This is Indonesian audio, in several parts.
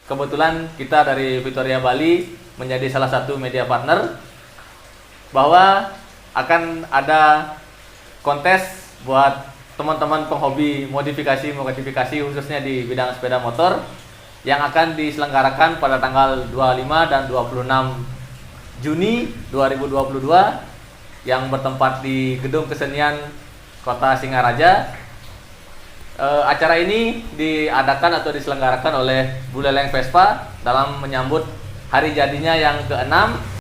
kebetulan kita dari Victoria Bali menjadi salah satu media partner, bahwa akan ada kontes buat teman-teman penghobi modifikasi khususnya di bidang sepeda motor yang akan diselenggarakan pada tanggal 25 dan 26 Juni 2022 yang bertempat di Gedung Kesenian Kota Singaraja. Acara ini diadakan atau diselenggarakan oleh Buleleng Vespa dalam menyambut hari jadinya yang ke-6.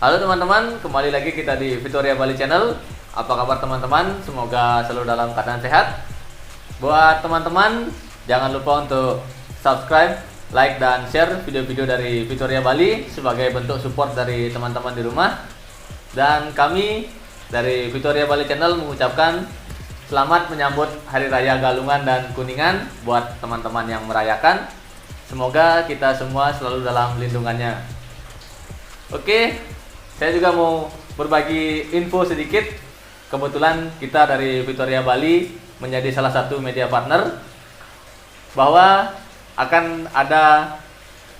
Halo teman-teman, kembali lagi kita di Victoria Bali Channel. Apa kabar teman-teman? Semoga selalu dalam keadaan sehat. Buat teman-teman, jangan lupa untuk subscribe, like, dan share video-video dari Victoria Bali sebagai bentuk support dari teman-teman di rumah. Dan kami dari Victoria Bali Channel mengucapkan selamat menyambut Hari Raya Galungan dan Kuningan buat teman-teman yang merayakan. Semoga kita semua selalu dalam lindungannya. Oke, saya juga mau berbagi info sedikit. Kebetulan kita dari Victoria Bali menjadi salah satu media partner, bahwa akan ada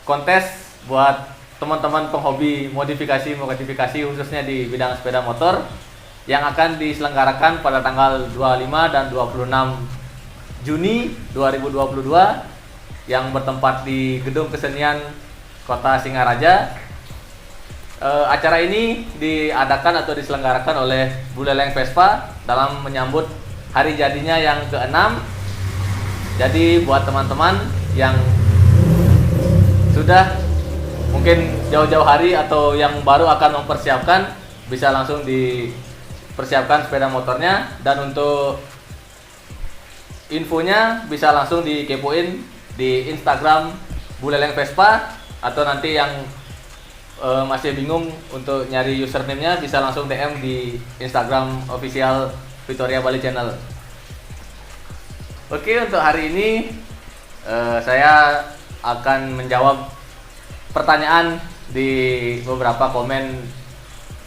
kontes buat teman-teman penghobi modifikasi khususnya di bidang sepeda motor yang akan diselenggarakan pada tanggal 25 dan 26 Juni 2022 yang bertempat di Gedung Kesenian Kota Singaraja. Acara ini diadakan atau diselenggarakan oleh Buleleng Vespa dalam menyambut hari jadinya yang ke-6. Jadi buat teman-teman yang sudah mungkin jauh-jauh hari atau yang baru akan mempersiapkan, bisa langsung dipersiapkan sepeda motornya. Dan untuk infonya bisa langsung dikepoin di Instagram Buleleng Vespa, atau nanti yang masih bingung untuk nyari username-nya bisa langsung DM di Instagram official Victoria Bali Channel. Oke, untuk hari ini saya akan menjawab pertanyaan di beberapa komen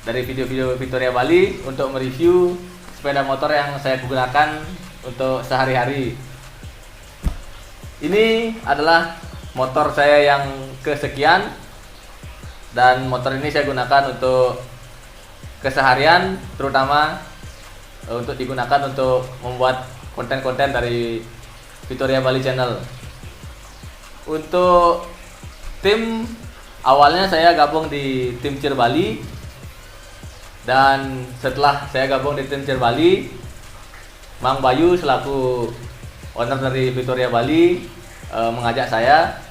dari video-video Victoria Bali untuk mereview sepeda motor yang saya gunakan untuk sehari-hari. Ini adalah motor saya yang kesekian, dan motor ini saya gunakan untuk keseharian, terutama untuk digunakan untuk membuat konten-konten dari Victoria Bali Channel. Untuk tim, awalnya saya gabung di tim Cheer Bali, dan setelah saya gabung di tim Cheer Bali, Mang Bayu selaku owner dari Victoria Bali mengajak saya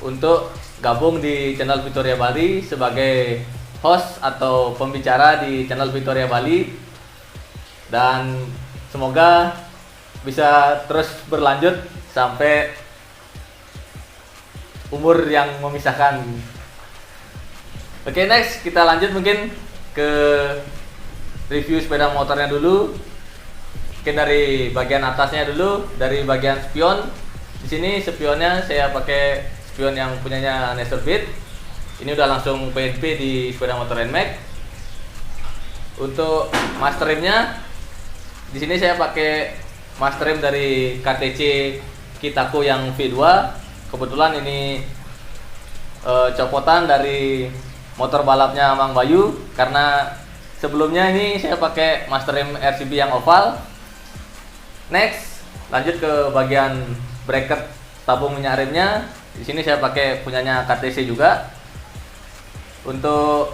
untuk gabung di channel Victoria Bali sebagai host atau pembicara di channel Victoria Bali, dan semoga bisa terus berlanjut sampai umur yang memisahkan. Oke, next kita lanjut mungkin ke review sepeda motornya dulu. Mungkin dari bagian atasnya dulu, dari bagian spion. Di sini spionnya saya pakai spion yang punyanya Nestor Beat. Ini udah langsung PNP di sepeda motor NMAX. Untuk master rimnya, di sini saya pakai master rim dari KTC Kitako yang V2. Kebetulan ini copotan dari motor balapnya Mang Bayu, karena sebelumnya ini saya pakai master rim RCB yang oval. Next, lanjut ke bagian bracket tabung minyak remnya. Di sini saya pakai punyanya KTC juga. Untuk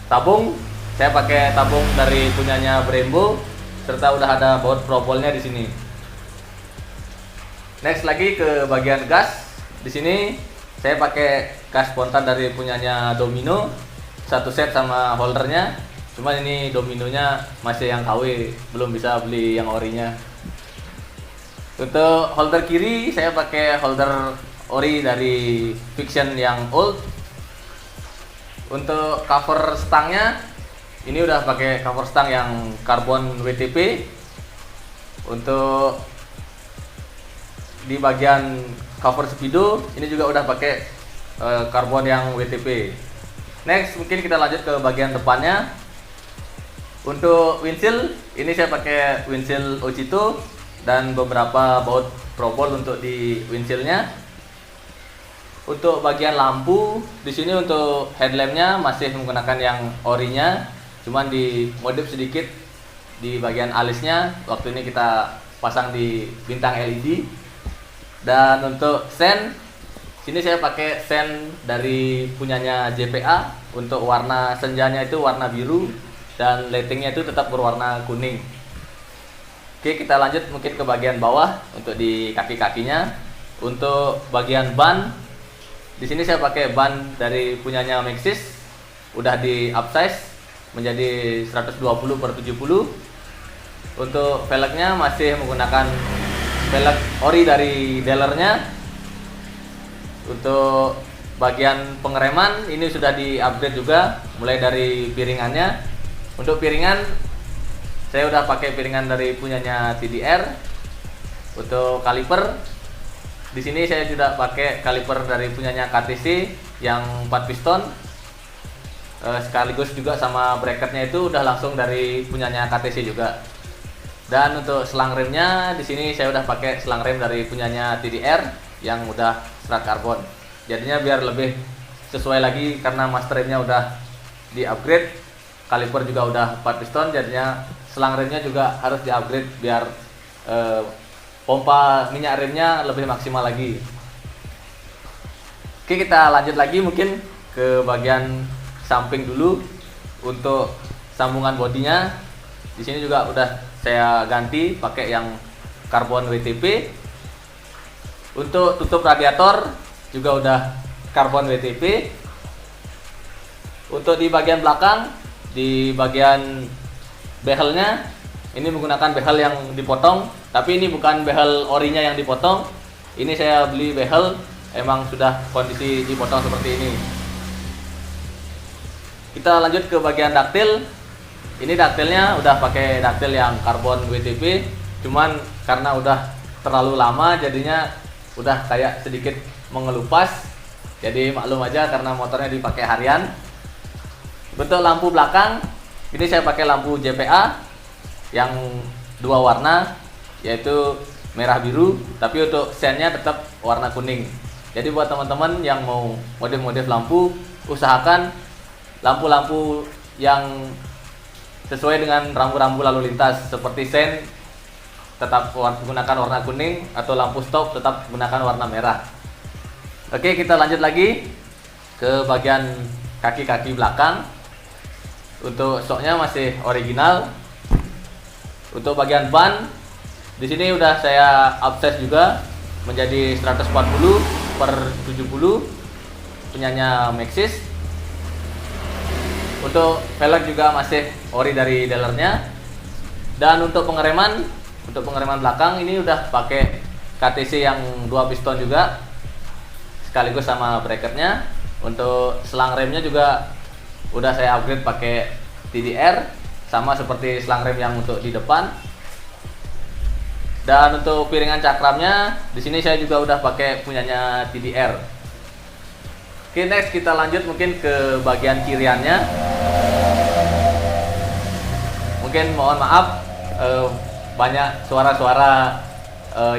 tabung, saya pakai tabung dari punyanya Brembo, serta udah ada baut propelnya di sini. Next lagi ke bagian gas. Di sini saya pakai kas spontan dari punyanya Domino, satu set sama holdernya. Cuman ini Dominonya masih yang KW, belum bisa beli yang orinya. Untuk holder kiri saya pakai holder ori dari Fiction yang old. Untuk cover stangnya ini udah pakai cover stang yang karbon WTP. Untuk di bagian cover speedo ini juga udah pakai karbon yang WTP. Next mungkin kita lanjut ke bagian depannya. Untuk windshield ini saya pakai windshield Ochito dan beberapa baut probol untuk di windshieldnya. Untuk bagian lampu di sini untuk headlampnya masih menggunakan yang orinya, cuman dimodif sedikit di bagian alisnya. Waktu ini kita pasang di bintang LED. Dan untuk sen, sini saya pakai sen dari punyanya JPA. Untuk warna senjanya itu warna biru dan lightingnya itu tetap berwarna kuning. Oke, kita lanjut mungkin ke bagian bawah untuk di kaki-kakinya. Untuk bagian ban, di sini saya pakai ban dari punyanya Maxxis, udah di upsize menjadi 120/70. Untuk velgnya masih menggunakan velg ori dari dealernya. Untuk bagian pengereman ini sudah di-upgrade juga, mulai dari piringannya. Untuk piringan saya udah pakai piringan dari punyanya TDR. Untuk kaliper di sini saya juga pakai kaliper dari punyanya KTC yang 4 piston. Sekaligus juga sama bracketnya itu udah langsung dari punyanya KTC juga. Dan untuk selang remnya di sini saya udah pakai selang rem dari punyanya TDR yang udah serat karbon. Jadinya biar lebih sesuai lagi karena master remnya udah di-upgrade. Kaliper juga udah 4 piston, jadinya selang remnya juga harus di-upgrade biar pompa minyak remnya lebih maksimal lagi. Oke, kita lanjut lagi mungkin ke bagian samping dulu. Untuk sambungan bodinya di sini juga udah saya ganti pakai yang karbon WTP. Untuk tutup radiator juga udah karbon WTP. Untuk di bagian belakang, di bagian behelnya ini menggunakan behel yang dipotong, tapi ini bukan behel orinya yang dipotong. Ini saya beli behel emang sudah kondisi dipotong seperti ini. Kita lanjut ke bagian daktil. Ini daktilnya udah pakai daktil yang karbon WTP, cuman karena udah terlalu lama jadinya udah kayak sedikit mengelupas. Jadi maklum aja karena motornya dipakai harian. Untuk lampu belakang ini saya pakai lampu JPA yang 2 warna, yaitu merah biru, tapi untuk sennya tetap warna kuning. Jadi buat teman-teman yang mau modif-modif lampu, usahakan lampu-lampu yang sesuai dengan rambu-rambu lalu lintas, seperti sen tetap menggunakan warna kuning atau lampu stop tetap menggunakan warna merah. Oke, kita lanjut lagi ke bagian kaki-kaki belakang. Untuk shocknya masih original. Untuk bagian ban di sini udah saya upsize juga menjadi 140/70 punyanya Maxxis. Untuk velg juga masih ori dari dealernya. Dan untuk pengereman belakang ini udah pakai KTC yang 2 piston juga, sekaligus sama bracketnya. Untuk selang remnya juga udah saya upgrade pakai TDR, sama seperti selang rem yang untuk di depan. Dan untuk piringan cakramnya di sini saya juga udah pakai punyanya TDR. Oke, next kita lanjut mungkin ke bagian kiriannya. Mungkin mohon maaf banyak suara-suara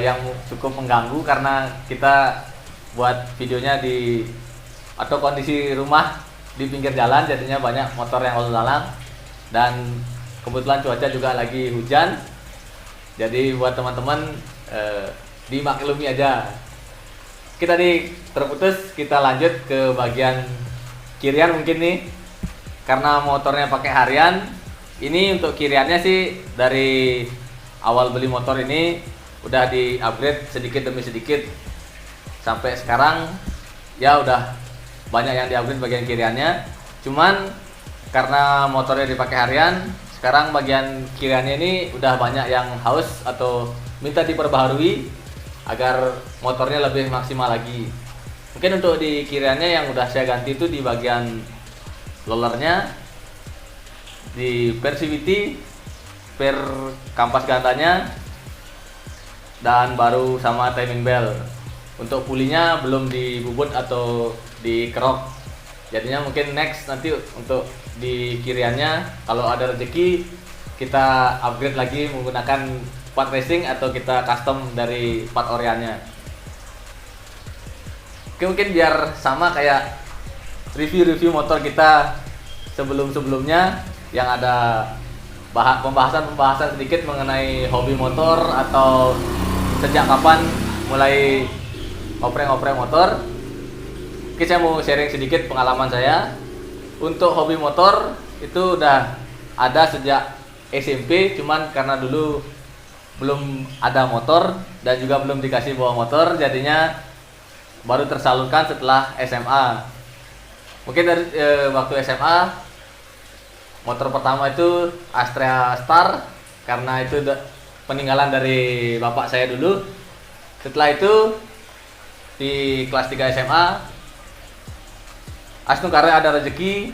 yang cukup mengganggu karena kita buat videonya di atau kondisi rumah di pinggir jalan, jadinya banyak motor yang lalu lalang dan kebetulan cuaca juga lagi hujan. Jadi buat teman-teman dimaklumi aja. Kita terputus, kita lanjut ke bagian kirian mungkin nih, karena motornya pakai harian. Ini untuk kiriannya sih dari awal beli motor ini udah di upgrade sedikit demi sedikit. sampai sekarang ya udah banyak yang di-upgrade bagian kiriannya. Cuman karena motornya dipakai harian, sekarang bagian kiriannya ini udah banyak yang haus atau minta diperbaharui agar motornya lebih maksimal lagi. Mungkin untuk di kiriannya yang udah saya ganti itu di bagian rollernya, di per CVT, per kampas gantanya, dan baru sama timing belt. Untuk pulinya belum dibubut atau dikerok, jadinya mungkin next nanti untuk di kiriannya kalau ada rezeki kita upgrade lagi menggunakan part racing atau kita custom dari part oriannya. Oke, mungkin biar sama kayak review-review motor kita sebelum-sebelumnya yang ada pembahasan sedikit mengenai hobi motor atau sejak kapan mulai ngoprek-ngoprek motor. Oke, saya mau sharing sedikit pengalaman saya. Untuk hobi motor itu udah ada sejak SMP, cuman karena dulu belum ada motor dan juga belum dikasih bawa motor, jadinya baru tersalurkan setelah SMA. Mungkin dari waktu SMA motor pertama itu Astrea Star, karena itu peninggalan dari bapak saya dulu. Setelah itu di kelas 3 SMA Asnukara ada rezeki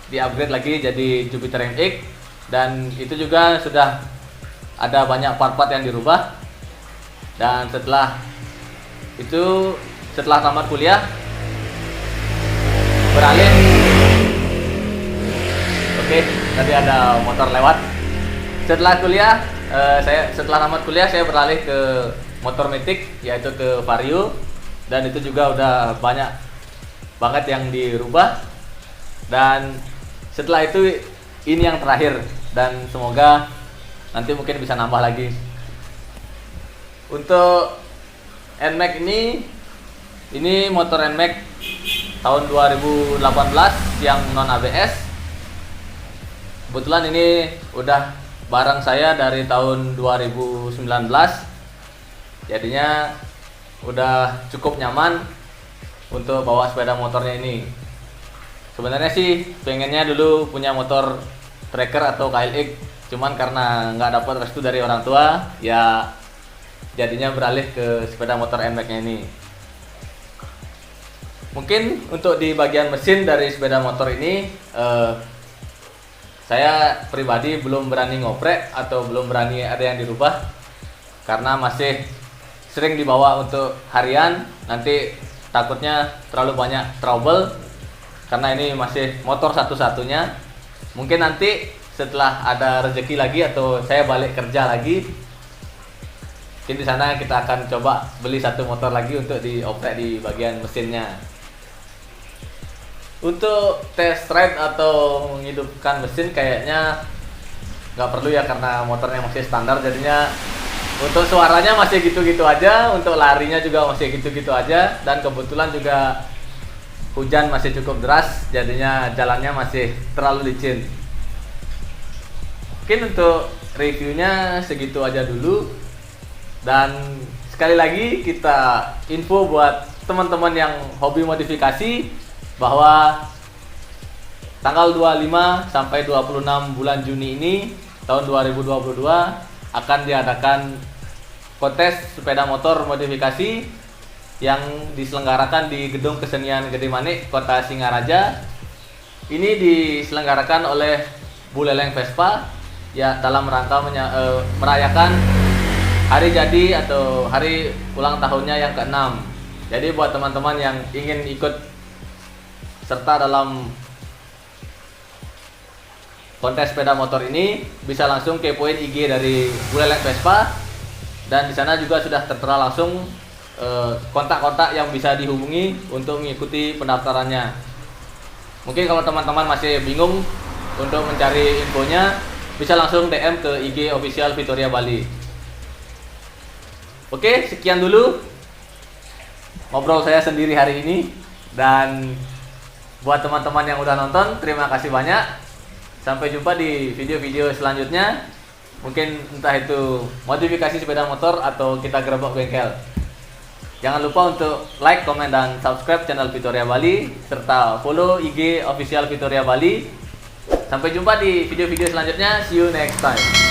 di-upgrade lagi jadi Jupiter MX, dan itu juga sudah ada banyak part-part yang dirubah. Dan setelah itu, setelah tamat kuliah beralih. Oke, tadi ada motor lewat. Setelah kuliah, setelah tamat kuliah saya beralih ke motor metik, yaitu ke Vario, dan itu juga udah banyak banget yang dirubah. Dan setelah itu ini yang terakhir, dan semoga nanti mungkin bisa nambah lagi. Untuk NMAX ini motor NMAX tahun 2018 yang non ABS. Kebetulan ini udah barang saya dari tahun 2019, jadinya udah cukup nyaman untuk bawa sepeda motornya ini. Sebenarnya sih pengennya dulu punya motor tracker atau KLX, cuman karena nggak dapat restu dari orang tua, ya jadinya beralih ke sepeda motor NMAX-nya ini. Mungkin untuk di bagian mesin dari sepeda motor ini, saya pribadi belum berani ngoprek atau belum berani ada yang dirubah, karena masih sering dibawa untuk harian. Nanti takutnya terlalu banyak trouble, karena ini masih motor satu-satunya. Mungkin nanti setelah ada rezeki lagi atau saya balik kerja lagi, mungkin di sana kita akan coba beli satu motor lagi untuk dioprek di bagian mesinnya. Untuk test ride atau menghidupkan mesin kayaknya nggak perlu ya, karena motornya masih standar. Jadinya untuk suaranya masih gitu-gitu aja, untuk larinya juga masih gitu-gitu aja, dan kebetulan juga hujan masih cukup deras, jadinya jalannya masih terlalu licin. Mungkin untuk reviewnya segitu aja dulu. Dan sekali lagi kita info buat teman-teman yang hobi modifikasi bahwa tanggal 25 sampai 26 bulan Juni ini tahun 2022 akan diadakan kontes sepeda motor modifikasi yang diselenggarakan di Gedung Kesenian Gede Manik, Kota Singaraja. Ini diselenggarakan oleh Buleleng Vespa ya, dalam rangka merayakan hari jadi atau hari ulang tahunnya yang ke-6. Jadi buat teman-teman yang ingin ikut serta dalam kontes sepeda motor ini, bisa langsung kepoin IG dari Buleleng Vespa, dan di sana juga sudah tertera langsung kontak-kontak yang bisa dihubungi untuk mengikuti pendaftarannya. Mungkin kalau teman-teman masih bingung untuk mencari infonya, bisa langsung DM ke IG official Vittoria Bali. Oke, sekian dulu ngobrol saya sendiri hari ini, dan buat teman-teman yang udah nonton, terima kasih banyak. Sampai jumpa di video-video selanjutnya. Mungkin entah itu modifikasi sepeda motor atau kita gerebek bengkel. Jangan lupa untuk like, komen, dan subscribe channel Vitoria Bali serta follow IG official Vitoria Bali. Sampai jumpa di video-video selanjutnya. See you next time.